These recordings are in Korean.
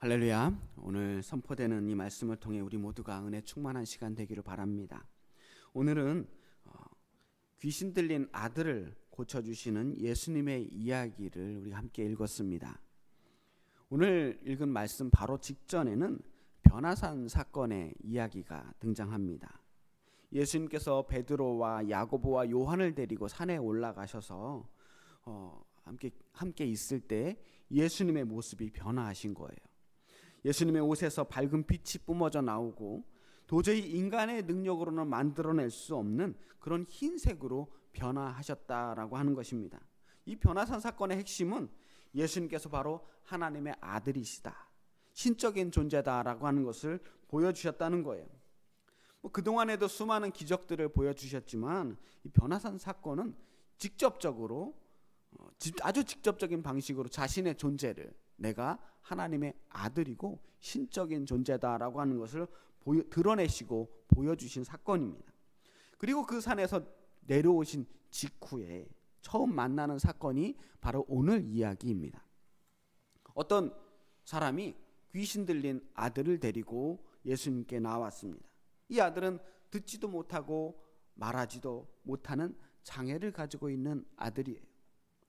할렐루야. 오늘 선포되는 이 말씀을 통해 우리 모두가 은혜 충만한 시간 되기를 바랍니다. 오늘은 귀신 들린 아들을 고쳐주시는 예수님의 이야기를 우리 함께 읽었습니다. 오늘 읽은 말씀 바로 직전에는 변화산 사건의 이야기가 등장합니다. 예수님께서 베드로와 야고보와 요한을 데리고 산에 올라가셔서 함께 있을 때 예수님의 모습이 변화하신 거예요. 예수님의 옷에서 밝은 빛이 뿜어져 나오고 도저히 인간의 능력으로는 만들어낼 수 없는 그런 흰색으로 변화하셨다라고 하는 것입니다. 이 변화산 사건의 핵심은 예수님께서 바로 하나님의 아들이시다, 신적인 존재다라고 하는 것을 보여주셨다는 거예요. 그동안에도 수많은 기적들을 보여주셨지만 이 변화산 사건은 직접적으로 아주 직접적인 방식으로 자신의 존재를 내가 하나님의 아들이고 신적인 존재다라고 하는 것을 드러내시고 보여주신 사건입니다. 그리고 그 산에서 내려오신 직후에 처음 만나는 사건이 바로 오늘 이야기입니다. 어떤 사람이 귀신 들린 아들을 데리고 예수님께 나왔습니다. 이 아들은 듣지도 못하고 말하지도 못하는 장애를 가지고 있는 아들이에요.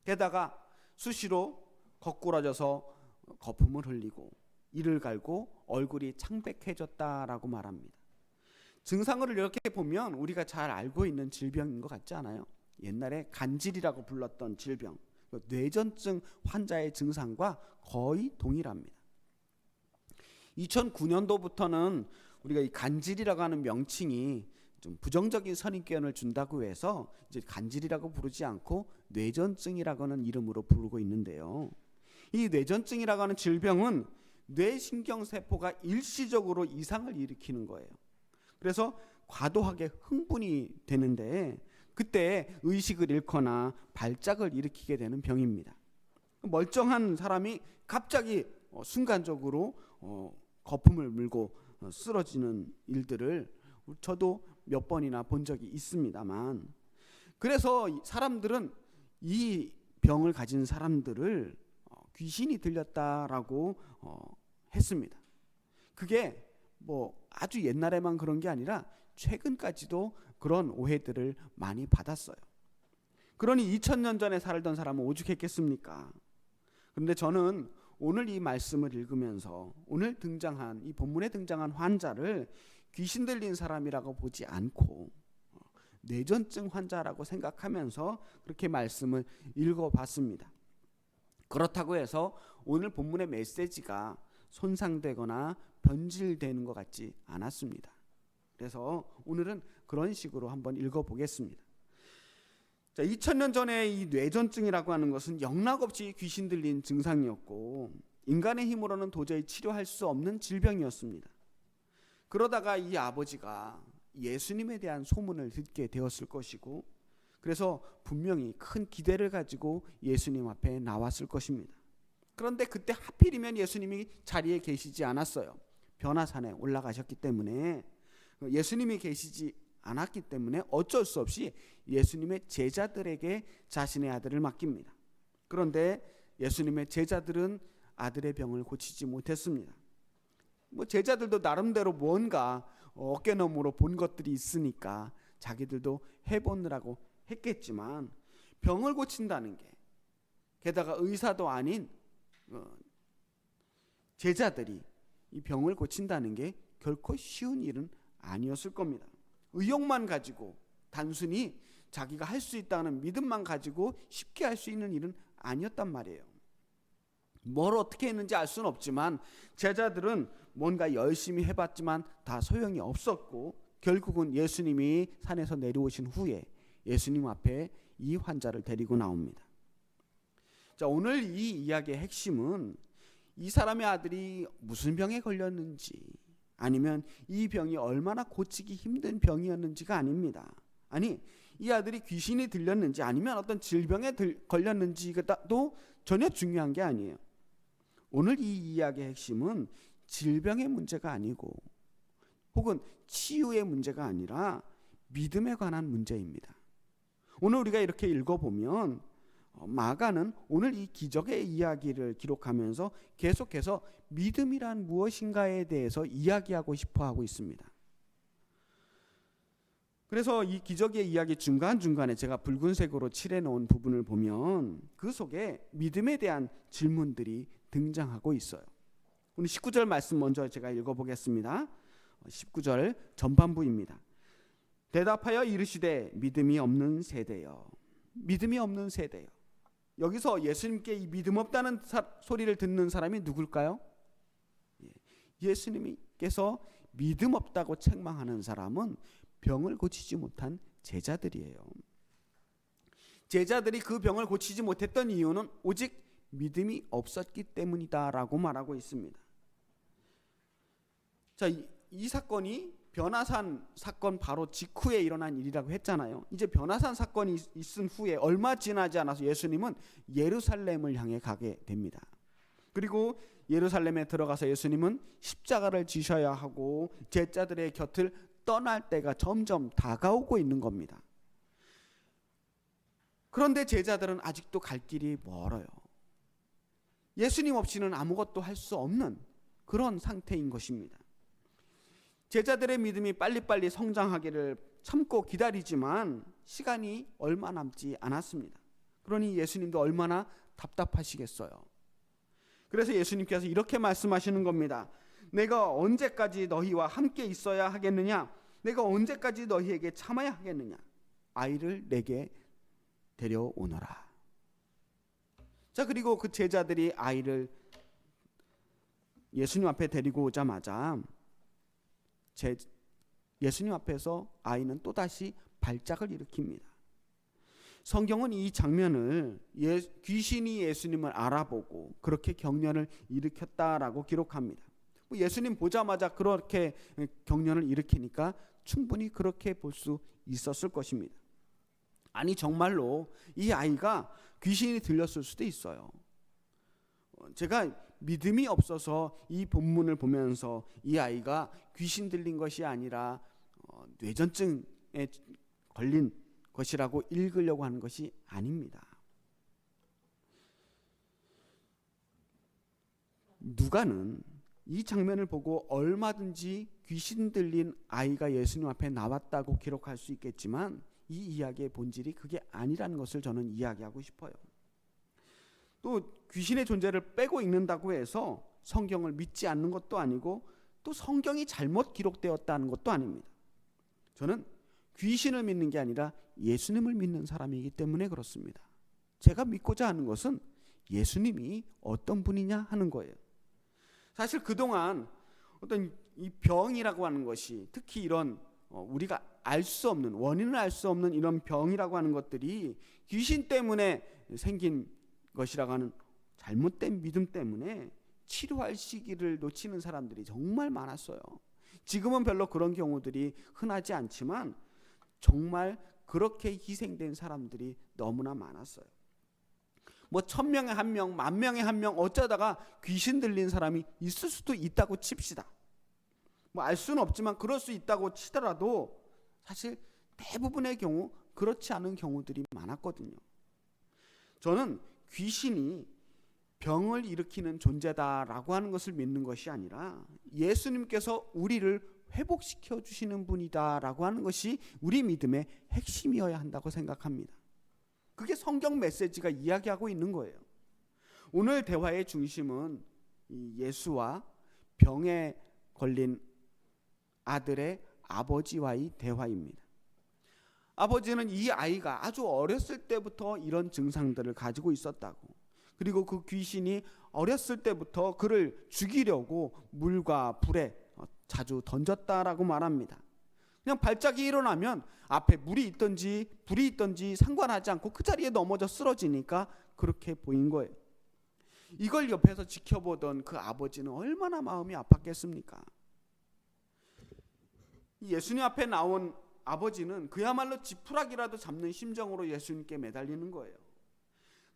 게다가 수시로 거꾸러져서 거품을 흘리고 이를 갈고 얼굴이 창백해졌다라고 말합니다. 증상을 이렇게 보면 우리가 잘 알고 있는 질병인 것 같지 않아요? 옛날에 간질이라고 불렀던 질병, 뇌전증 환자의 증상과 거의 동일합니다. 2009년도부터는 우리가 이 간질이라고 하는 명칭이 좀 부정적인 선입견을 준다고 해서 이제 간질이라고 부르지 않고 뇌전증이라고 하는 이름으로 부르고 있는데요. 이 뇌전증이라고 하는 질병은 뇌신경세포가 일시적으로 이상을 일으키는 거예요. 그래서 과도하게 흥분이 되는데 그때 의식을 잃거나 발작을 일으키게 되는 병입니다. 멀쩡한 사람이 갑자기 순간적으로 거품을 물고 쓰러지는 일들을 저도 몇 번이나 본 적이 있습니다만, 그래서 사람들은 이 병을 가진 사람들을 귀신이 들렸다라고 했습니다. 그게 아주 옛날에만 그런 게 아니라 최근까지도 그런 오해들을 많이 받았어요. 그러니 2000년 전에 살던 사람은 오죽했겠습니까? 그런데 저는 오늘 이 말씀을 읽으면서 오늘 등장한 이 본문에 등장한 환자를 귀신 들린 사람이라고 보지 않고 뇌전증 환자라고 생각하면서 그렇게 말씀을 읽어봤습니다. 그렇다고 해서 오늘 본문의 메시지가 손상되거나 변질되는 것 같지 않았습니다. 그래서 오늘은 그런 식으로 한번 읽어보겠습니다. 2000년 전에 이 뇌전증이라고 하는 것은 영락없이 귀신 들린 증상이었고 인간의 힘으로는 도저히 치료할 수 없는 질병이었습니다. 그러다가 이 아버지가 예수님에 대한 소문을 듣게 되었을 것이고, 그래서 분명히 큰 기대를 가지고 예수님 앞에 나왔을 것입니다. 그런데 그때 하필이면 예수님이 자리에 계시지 않았어요. 변화산에 올라가셨기 때문에, 예수님이 계시지 않았기 때문에 어쩔 수 없이 예수님의 제자들에게 자신의 아들을 맡깁니다. 그런데 예수님의 제자들은 아들의 병을 고치지 못했습니다. 제자들도 나름대로 뭔가 어깨너머로 본 것들이 있으니까 자기들도 해보느라고 했겠지만, 병을 고친다는 게, 게다가 의사도 아닌 제자들이 이 병을 고친다는 게 결코 쉬운 일은 아니었을 겁니다. 의욕만 가지고 단순히 자기가 할 수 있다는 믿음만 가지고 쉽게 할 수 있는 일은 아니었단 말이에요. 뭘 어떻게 했는지 알 수는 없지만 제자들은 뭔가 열심히 해봤지만 다 소용이 없었고, 결국은 예수님이 산에서 내려오신 후에 예수님 앞에 이 환자를 데리고 나옵니다. 자, 오늘 이 이야기의 핵심은 이 사람의 아들이 무슨 병에 걸렸는지, 아니면 이 병이 얼마나 고치기 힘든 병이었는지가 아닙니다. 아니, 이 아들이 귀신이 들렸는지 아니면 어떤 질병에 걸렸는지도 전혀 중요한 게 아니에요. 오늘 이 이야기의 핵심은 질병의 문제가 아니고 혹은 치유의 문제가 아니라 믿음에 관한 문제입니다. 오늘 우리가 이렇게 읽어보면 마가는 오늘 이 기적의 이야기를 기록하면서 계속해서 믿음이란 무엇인가에 대해서 이야기하고 싶어 하고 있습니다. 그래서 이 기적의 이야기 중간중간에 제가 붉은색으로 칠해 놓은 부분을 보면 그 속에 믿음에 대한 질문들이 등장하고 있어요. 오늘 19절 말씀 먼저 제가 읽어보겠습니다. 19절 전반부입니다. 대답하여 이르시되 믿음이 없는 세대여. 믿음이 없는 세대여. 여기서 예수님께 이 믿음 없다는 소리를 듣는 사람이 누굴까요? 예수님께서 믿음 없다고 책망하는 사람은 병을 고치지 못한 제자들이에요. 제자들이 그 병을 고치지 못했던 이유는 오직 믿음이 없었기 때문이다라고 말하고 있습니다. 자, 이 사건이 변화산 사건 바로 직후에 일어난 일이라고 했잖아요. 이제 변화산 사건이 있은 후에 얼마 지나지 않아서 예수님은 예루살렘을 향해 가게 됩니다. 그리고 예루살렘에 들어가서 예수님은 십자가를 지셔야 하고 제자들의 곁을 떠날 때가 점점 다가오고 있는 겁니다. 그런데 제자들은 아직도 갈 길이 멀어요. 예수님 없이는 아무것도 할 수 없는 그런 상태인 것입니다. 제자들의 믿음이 빨리빨리 성장하기를 참고 기다리지만 시간이 얼마 남지 않았습니다. 그러니 예수님도 얼마나 답답하시겠어요. 그래서 예수님께서 이렇게 말씀하시는 겁니다. 내가 언제까지 너희와 함께 있어야 하겠느냐? 내가 언제까지 너희에게 참아야 하겠느냐? 아이를 내게 데려오너라. 자, 그리고 그 제자들이 아이를 예수님 앞에 데리고 오자마자 예수님 앞에서 아이는 또다시 발작을 일으킵니다. 성경은 이 장면을 귀신이 예수님을 알아보고 그렇게 경련을 일으켰다라고 기록합니다. 예수님 보자마자 그렇게 경련을 일으키니까 충분히 그렇게 볼 수 있었을 것입니다. 아니 정말로 이 아이가 귀신이 들렸을 수도 있어요. 제가 믿음이 없어서 이 본문을 보면서 이 아이가 귀신 들린 것이 아니라 뇌전증에 걸린 것이라고 읽으려고 하는 것이 아닙니다. 누가는 이 장면을 보고 얼마든지 귀신 들린 아이가 예수님 앞에 나왔다고 기록할 수 있겠지만 이 이야기의 본질이 그게 아니라는 것을 저는 이야기하고 싶어요. 또 귀신의 존재를 빼고 읽는다고 해서 성경을 믿지 않는 것도 아니고 또 성경이 잘못 기록되었다는 것도 아닙니다. 저는 귀신을 믿는 게 아니라 예수님을 믿는 사람이기 때문에 그렇습니다. 제가 믿고자 하는 것은 예수님이 어떤 분이냐 하는 거예요. 사실 그동안 어떤 이 병이라고 하는 것이 특히 이런 우리가 알 수 없는 원인을 알 수 없는 이런 병이라고 하는 것들이 귀신 때문에 생긴 것이라고 하는 잘못된 믿음 때문에 치료할 시기를 놓치는 사람들이 정말 많았어요. 지금은 별로 그런 경우들이 흔하지 않지만 정말 그렇게 희생된 사람들이 너무나 많았어요. 뭐 1000명에 1명, 10,000명에 1명 어쩌다가 귀신 들린 사람이 있을 수도 있다고 칩시다. 뭐 알 수는 없지만 그럴 수 있다고 치더라도 사실 대부분의 경우 그렇지 않은 경우들이 많았거든요. 저는 귀신이 병을 일으키는 존재다라고 하는 것을 믿는 것이 아니라 예수님께서 우리를 회복시켜 주시는 분이다라고 하는 것이 우리 믿음의 핵심이어야 한다고 생각합니다. 그게 성경 메시지가 이야기하고 있는 거예요. 오늘 대화의 중심은 예수와 병에 걸린 아들의 아버지와의 대화입니다. 아버지는 이 아이가 아주 어렸을 때부터 이런 증상들을 가지고 있었다고, 그리고 그 귀신이 어렸을 때부터 그를 죽이려고 물과 불에 자주 던졌다라고 말합니다. 그냥 발작이 일어나면 앞에 물이 있든지 불이 있든지 상관하지 않고 그 자리에 넘어져 쓰러지니까 그렇게 보인 거예요. 이걸 옆에서 지켜보던 그 아버지는 얼마나 마음이 아팠겠습니까? 예수님 앞에 나온 아버지는 그야말로 지푸라기라도 잡는 심정으로 예수님께 매달리는 거예요.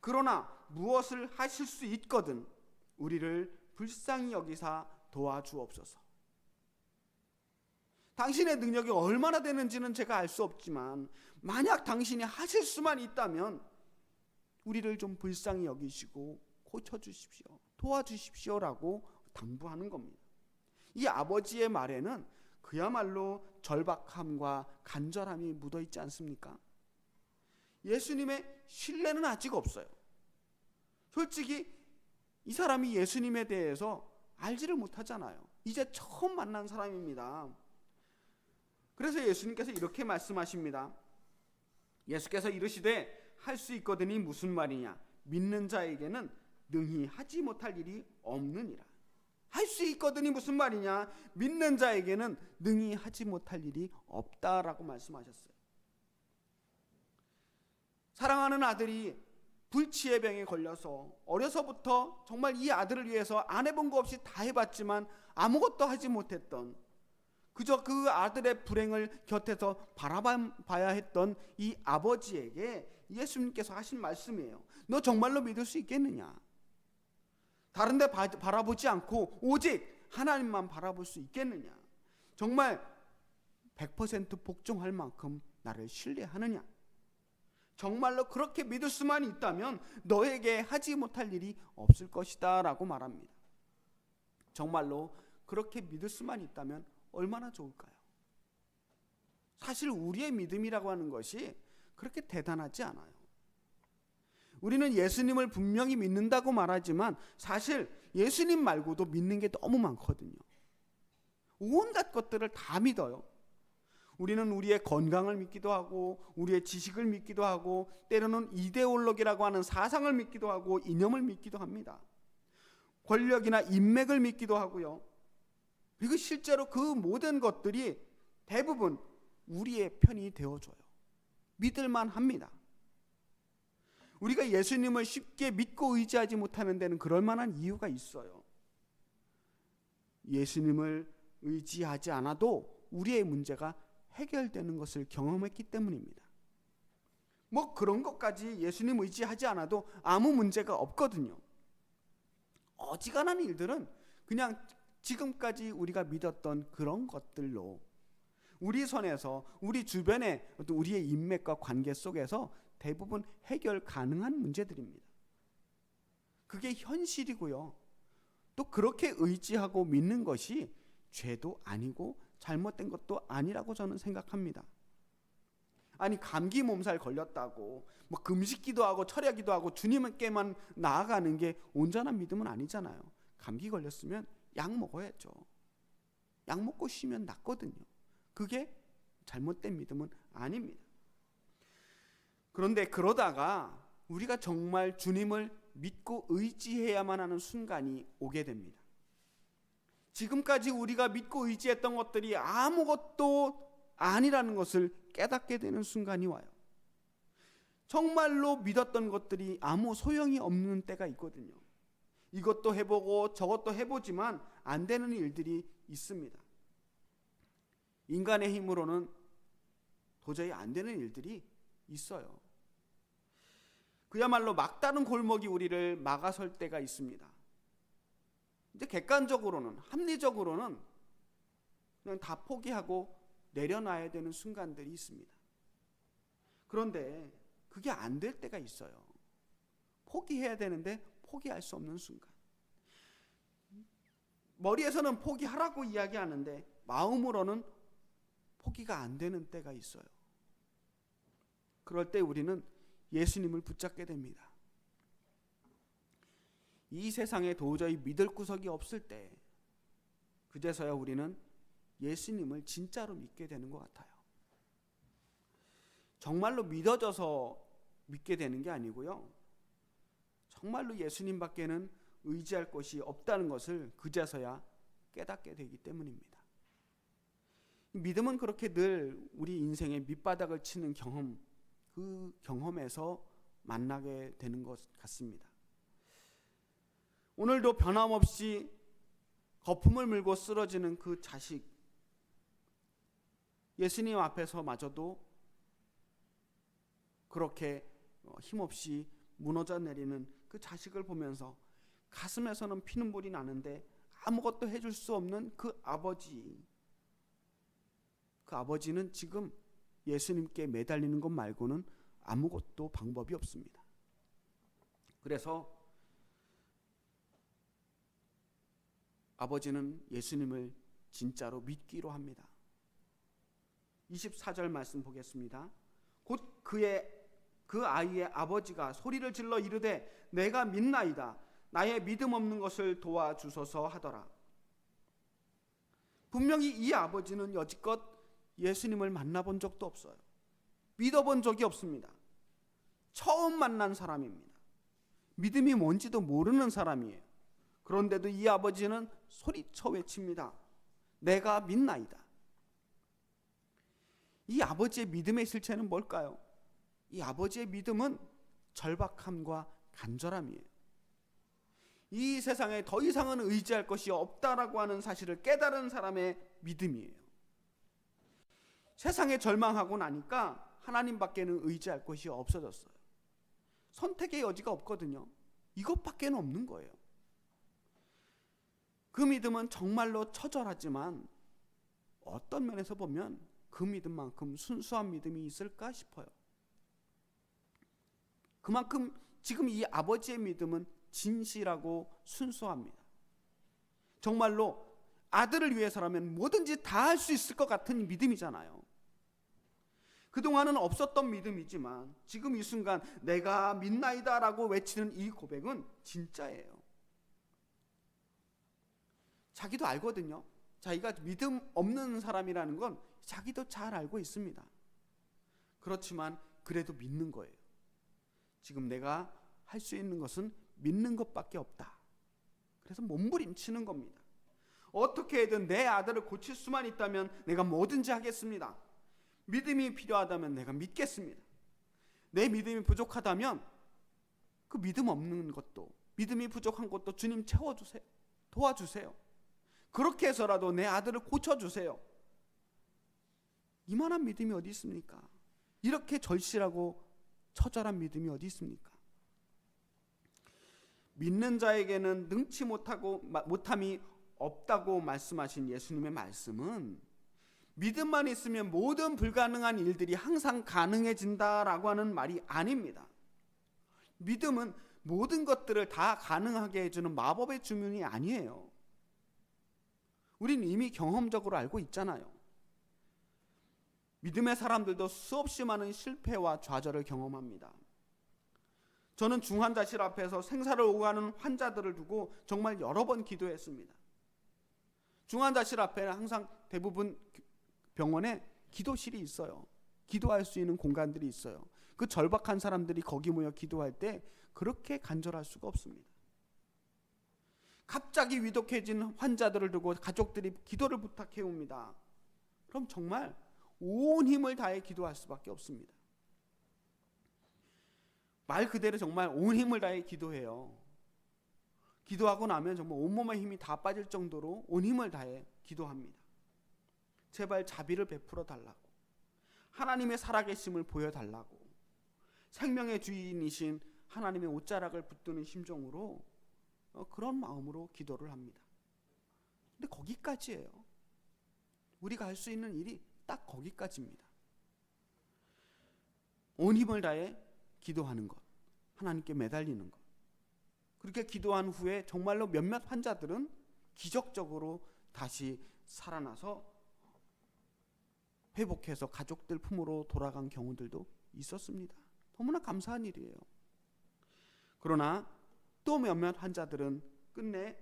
그러나 무엇을 하실 수 있거든 우리를 불쌍히 여기사 도와주옵소서. 당신의 능력이 얼마나 되는지는 제가 알 수 없지만 만약 당신이 하실 수만 있다면 우리를 좀 불쌍히 여기시고 고쳐주십시오, 도와주십시오라고 당부하는 겁니다. 이 아버지의 말에는 그야말로 절박함과 간절함이 묻어있지 않습니까? 예수님의 신뢰는 아직 없어요. 솔직히 이 사람이 예수님에 대해서 알지를 못하잖아요. 이제 처음 만난 사람입니다. 그래서 예수님께서 이렇게 말씀하십니다. 예수께서 이르시되 할 수 있거든이 무슨 말이냐, 믿는 자에게는 능히 하지 못할 일이 없느니라. 할 수 있거든이 무슨 말이냐, 믿는 자에게는 능히 하지 못할 일이 없다라고 말씀하셨어요. 사랑하는 아들이 불치의 병에 걸려서 어려서부터 정말 이 아들을 위해서 안 해본 거 없이 다 해봤지만 아무것도 하지 못했던, 그저 그 아들의 불행을 곁에서 바라봐야 했던 이 아버지에게 예수님께서 하신 말씀이에요. 너 정말로 믿을 수 있겠느냐? 다른 데 바라보지 않고 오직 하나님만 바라볼 수 있겠느냐? 정말 100% 복종할 만큼 나를 신뢰하느냐? 정말로 그렇게 믿을 수만 있다면 너에게 하지 못할 일이 없을 것이다 라고 말합니다. 정말로 그렇게 믿을 수만 있다면 얼마나 좋을까요? 사실 우리의 믿음이라고 하는 것이 그렇게 대단하지 않아요. 우리는 예수님을 분명히 믿는다고 말하지만 사실 예수님 말고도 믿는 게 너무 많거든요. 온갖 것들을 다 믿어요. 우리는 우리의 건강을 믿기도 하고, 우리의 지식을 믿기도 하고, 때로는 이데올로기라고 하는 사상을 믿기도 하고, 이념을 믿기도 합니다. 권력이나 인맥을 믿기도 하고요. 그리고 실제로 그 모든 것들이 대부분 우리의 편이 되어줘요. 믿을만 합니다. 우리가 예수님을 쉽게 믿고 의지하지 못하는 데는 그럴 만한 이유가 있어요. 예수님을 의지하지 않아도 우리의 문제가 해결되는 것을 경험했기 때문입니다. 뭐 그런 것까지 예수님 의지하지 않아도 아무 문제가 없거든요. 어지간한 일들은 그냥 지금까지 우리가 믿었던 그런 것들로 우리 선에서, 우리 주변의 어떤 우리의 인맥과 관계 속에서 대부분 해결 가능한 문제들입니다. 그게 현실이고요. 또 그렇게 의지하고 믿는 것이 죄도 아니고 잘못된 것도 아니라고 저는 생각합니다. 아니, 감기 몸살 걸렸다고 뭐 금식기도 하고 철야기도 하고 주님께만 나아가는 게 온전한 믿음은 아니잖아요. 감기 걸렸으면 약 먹어야죠. 약 먹고 쉬면 낫거든요. 그게 잘못된 믿음은 아닙니다. 그런데 그러다가 우리가 정말 주님을 믿고 의지해야만 하는 순간이 오게 됩니다. 지금까지 우리가 믿고 의지했던 것들이 아무것도 아니라는 것을 깨닫게 되는 순간이 와요. 정말로 믿었던 것들이 아무 소용이 없는 때가 있거든요. 이것도 해보고 저것도 해보지만 안 되는 일들이 있습니다. 인간의 힘으로는 도저히 안 되는 일들이 있어요. 그야말로 막다른 골목이 우리를 막아설 때가 있습니다. 이제 객관적으로는, 합리적으로는 그냥 다 포기하고 내려놔야 되는 순간들이 있습니다. 그런데 그게 안 될 때가 있어요. 포기해야 되는데 포기할 수 없는 순간. 머리에서는 포기하라고 이야기하는데 마음으로는 포기가 안 되는 때가 있어요. 그럴 때 우리는 예수님을 붙잡게 됩니다. 이 세상에 도저히 믿을 구석이 없을 때 그제서야 우리는 예수님을 진짜로 믿게 되는 것 같아요. 정말로 믿어져서 믿게 되는 게 아니고요. 정말로 예수님밖에는 의지할 것이 없다는 것을 그제서야 깨닫게 되기 때문입니다. 믿음은 그렇게 늘 우리 인생의 밑바닥을 치는 경험, 그 경험에서 만나게 되는 것 같습니다. 오늘도 변함없이 거품을 물고 쓰러지는 그 자식, 예수님 앞에서마저도 그렇게 힘없이 무너져 내리는 그 자식을 보면서 가슴에서는 피눈물이 나는데 아무것도 해줄 수 없는 그 아버지는 지금 예수님께 매달리는 것 말고는 아무것도 방법이 없습니다. 그래서 아버지는 예수님을 진짜로 믿기로 합니다. 24절 말씀 보겠습니다. 곧 그 아이의 아버지가 소리를 질러 이르되 내가 믿나이다. 나의 믿음 없는 것을 도와주소서 하더라. 분명히 이 아버지는 여지껏 예수님을 만나본 적도 없어요. 믿어본 적이 없습니다. 처음 만난 사람입니다. 믿음이 뭔지도 모르는 사람이에요. 그런데도 이 아버지는 소리쳐 외칩니다. 내가 믿나이다. 이 아버지의 믿음의 실체는 뭘까요? 이 아버지의 믿음은 절박함과 간절함이에요. 이 세상에 더 이상은 의지할 것이 없다라고 하는 사실을 깨달은 사람의 믿음이에요. 세상에 절망하고 나니까 하나님밖에는 의지할 것이 없어졌어요. 선택의 여지가 없거든요. 이것밖에는 없는 거예요. 그 믿음은 정말로 처절하지만 어떤 면에서 보면 그 믿음만큼 순수한 믿음이 있을까 싶어요. 그만큼 지금 이 아버지의 믿음은 진실하고 순수합니다. 정말로 아들을 위해서라면 뭐든지 다 할 수 있을 것 같은 믿음이잖아요. 그동안은 없었던 믿음이지만 지금 이 순간 내가 믿나이다 라고 외치는 이 고백은 진짜예요. 자기도 알거든요. 자기가 믿음 없는 사람이라는 건 자기도 잘 알고 있습니다. 그렇지만 그래도 믿는 거예요. 지금 내가 할 수 있는 것은 믿는 것밖에 없다. 그래서 몸부림치는 겁니다. 어떻게든 내 아들을 고칠 수만 있다면 내가 뭐든지 하겠습니다. 믿음이 필요하다면 내가 믿겠습니다. 내 믿음이 부족하다면 그 믿음 없는 것도, 믿음이 부족한 것도 주님 채워주세요. 도와주세요. 그렇게 해서라도 내 아들을 고쳐주세요. 이만한 믿음이 어디 있습니까? 이렇게 절실하고 처절한 믿음이 어디 있습니까? 믿는 자에게는 능치 못함이 없다고 말씀하신 예수님의 말씀은 믿음만 있으면 모든 불가능한 일들이 항상 가능해진다라고 하는 말이 아닙니다. 믿음은 모든 것들을 다 가능하게 해주는 마법의 주문이 아니에요. 우린 이미 경험적으로 알고 있잖아요. 믿음의 사람들도 수없이 많은 실패와 좌절을 경험합니다. 저는 중환자실 앞에서 생사를 오가는 환자들을 두고 정말 여러 번 기도했습니다. 중환자실 앞에는 항상 대부분 병원에 기도실이 있어요. 기도할 수 있는 공간들이 있어요. 그 절박한 사람들이 거기 모여 기도할 때 그렇게 간절할 수가 없습니다. 갑자기 위독해진 환자들을 두고 가족들이 기도를 부탁해 옵니다. 그럼 정말 온 힘을 다해 기도할 수밖에 없습니다. 말 그대로 정말 온 힘을 다해 기도해요. 기도하고 나면 정말 온몸의 힘이 다 빠질 정도로 온 힘을 다해 기도합니다. 제발 자비를 베풀어 달라고, 하나님의 살아계심을 보여달라고, 생명의 주인이신 하나님의 옷자락을 붙드는 심정으로 그런 마음으로 기도를 합니다. 근데 거기까지예요. 우리가 할 수 있는 일이 딱 거기까지입니다. 온 힘을 다해 기도하는 것, 하나님께 매달리는 것. 그렇게 기도한 후에 정말로 몇몇 환자들은 기적적으로 다시 살아나서 회복해서 가족들 품으로 돌아간 경우들도 있었습니다. 너무나 감사한 일이에요. 그러나 또 몇몇 환자들은 끝내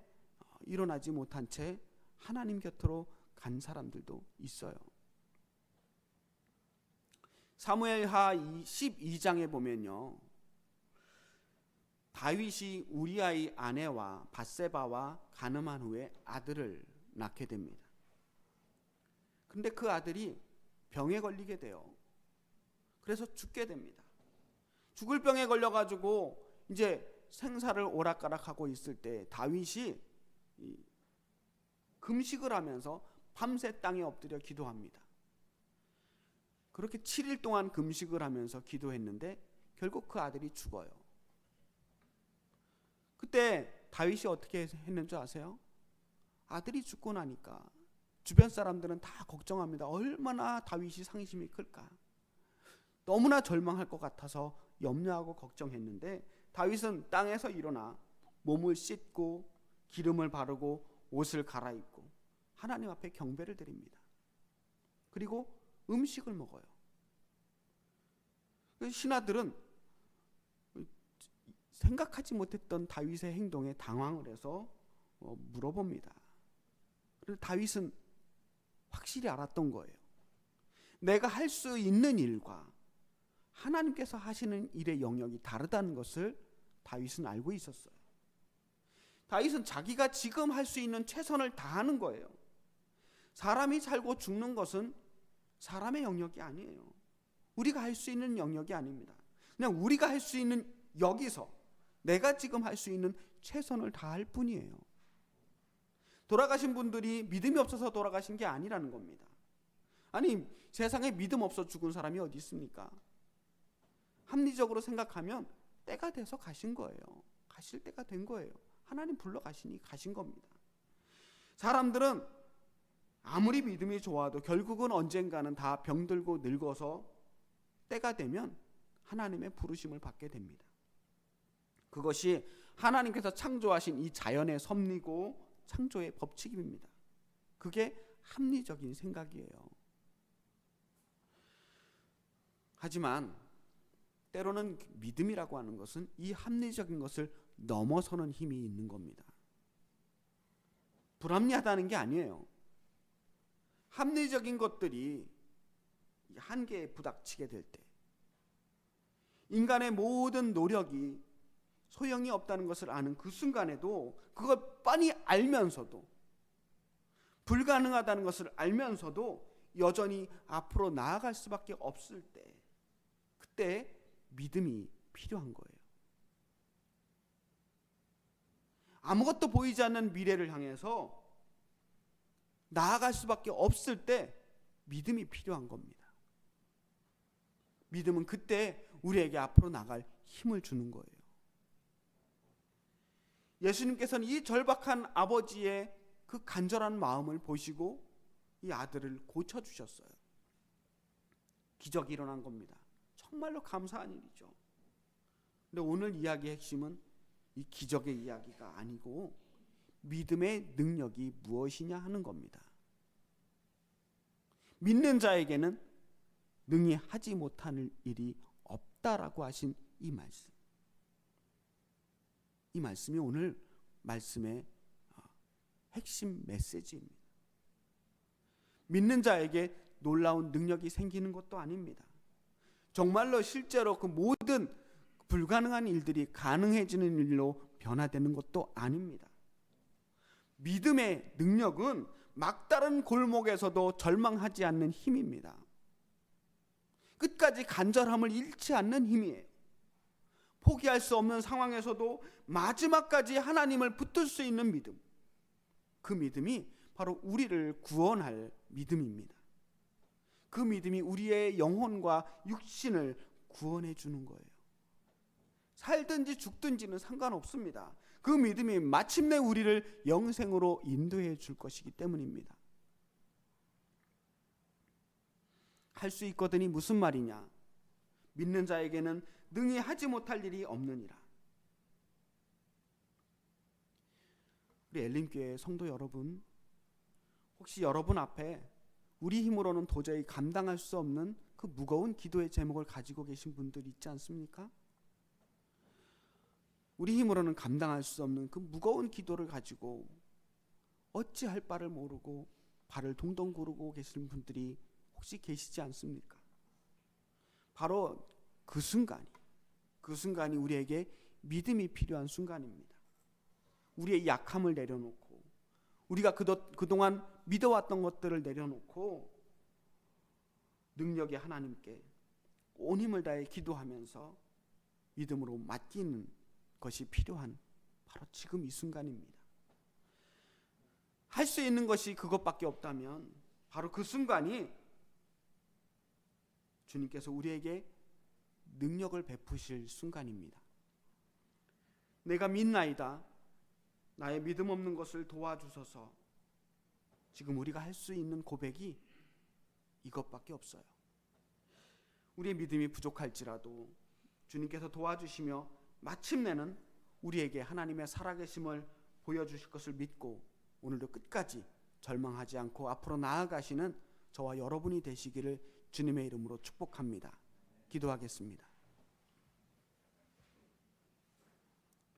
일어나지 못한 채 하나님 곁으로 간 사람들도 있어요. 사무엘하 12장에 보면요, 다윗이 우리아의 아내와 밧세바와 간음한 후에 아들을 낳게 됩니다. 근데 그 아들이 병에 걸리게 돼요. 그래서 죽게 됩니다. 죽을 병에 걸려가지고 이제 생사를 오락가락하고 있을 때 다윗이 금식을 하면서 밤새 땅에 엎드려 기도합니다. 그렇게 7일 동안 금식을 하면서 기도했는데 결국 그 아들이 죽어요. 그때 다윗이 어떻게 했는 줄 아세요? 아들이 죽고 나니까 주변 사람들은 다 걱정합니다. 얼마나 다윗이 상심이 클까. 너무나 절망할 것 같아서 염려하고 걱정했는데 다윗은 땅에서 일어나 몸을 씻고 기름을 바르고 옷을 갈아입고 하나님 앞에 경배를 드립니다. 그리고 음식을 먹어요. 신하들은 생각하지 못했던 다윗의 행동에 당황을 해서 물어봅니다. 그래서 다윗은 확실히 알았던 거예요. 내가 할 수 있는 일과 하나님께서 하시는 일의 영역이 다르다는 것을 다윗은 알고 있었어요. 다윗은 자기가 지금 할 수 있는 최선을 다하는 거예요. 사람이 살고 죽는 것은 사람의 영역이 아니에요. 우리가 할 수 있는 영역이 아닙니다. 그냥 우리가 할 수 있는 여기서 내가 지금 할 수 있는 최선을 다할 뿐이에요. 돌아가신 분들이 믿음이 없어서 돌아가신 게 아니라는 겁니다. 아니, 세상에 믿음 없어 죽은 사람이 어디 있습니까? 합리적으로 생각하면 때가 돼서 가신 거예요. 가실 때가 된 거예요. 하나님 불러가시니 가신 겁니다. 사람들은 아무리 믿음이 좋아도 결국은 언젠가는 다 병들고 늙어서 때가 되면 하나님의 부르심을 받게 됩니다. 그것이 하나님께서 창조하신 이 자연의 섭리고 창조의 법칙입니다. 그게 합리적인 생각이에요. 하지만 때로는 믿음이라고 하는 것은 이 합리적인 것을 넘어서는 힘이 있는 겁니다. 불합리하다는 게 아니에요. 합리적인 것들이 한계에 부닥치게 될 때, 인간의 모든 노력이 소용이 없다는 것을 아는 그 순간에도, 그걸 뻔히 알면서도, 불가능하다는 것을 알면서도 여전히 앞으로 나아갈 수밖에 없을 때, 그때 믿음이 필요한 거예요. 아무것도 보이지 않는 미래를 향해서 나아갈 수밖에 없을 때 믿음이 필요한 겁니다. 믿음은 그때 우리에게 앞으로 나갈 힘을 주는 거예요. 예수님께서는 이 절박한 아버지의 그 간절한 마음을 보시고 이 아들을 고쳐주셨어요. 기적이 일어난 겁니다. 정말로 감사한 일이죠. 근데 오늘 이야기의 핵심은 이 기적의 이야기가 아니고 믿음의 능력이 무엇이냐 하는 겁니다. 믿는 자에게는 능히 하지 못하는 일이 없다라고 하신 이 말씀. 이 말씀이 오늘 말씀의 핵심 메시지입니다. 믿는 자에게 놀라운 능력이 생기는 것도 아닙니다. 정말로 실제로 그 모든 불가능한 일들이 가능해지는 일로 변화되는 것도 아닙니다. 믿음의 능력은 막다른 골목에서도 절망하지 않는 힘입니다. 끝까지 간절함을 잃지 않는 힘이에요. 포기할 수 없는 상황에서도 마지막까지 하나님을 붙들 수 있는 믿음. 그 믿음이 바로 우리를 구원할 믿음입니다. 그 믿음이 우리의 영혼과 육신을 구원해 주는 거예요. 살든지 죽든지는 상관없습니다. 그 믿음이 마침내 우리를 영생으로 인도해 줄 것이기 때문입니다. 할 수 있거든이 무슨 말이냐? 믿는 자에게는 능히 하지 못할 일이 없느니라. 우리 엘림교회 성도 여러분, 혹시 여러분 앞에 우리 힘으로는 도저히 감당할 수 없는 그 무거운 기도의 제목을 가지고 계신 분들이 있지 않습니까? 우리 힘으로는 감당할 수 없는 그 무거운 기도를 가지고 어찌할 바를 모르고 발을 동동 구르고 계시는 분들이 혹시 계시지 않습니까? 바로 그 순간이 우리에게 믿음이 필요한 순간입니다. 우리의 약함을 내려놓고, 우리가 그동안 믿어왔던 것들을 내려놓고 능력의 하나님께 온 힘을 다해 기도하면서 믿음으로 맡기는 것이 필요한 바로 지금 이 순간입니다. 할 수 있는 것이 그것밖에 없다면 바로 그 순간이 주님께서 우리에게 능력을 베푸실 순간입니다. 내가 믿나이다. 나의 믿음 없는 것을 도와주소서. 지금 우리가 할 수 있는 고백이 이것밖에 없어요. 우리의 믿음이 부족할지라도 주님께서 도와주시며 마침내는 우리에게 하나님의 살아계심을 보여주실 것을 믿고 오늘도 끝까지 절망하지 않고 앞으로 나아가시는 저와 여러분이 되시기를 주님의 이름으로 축복합니다. 기도하겠습니다.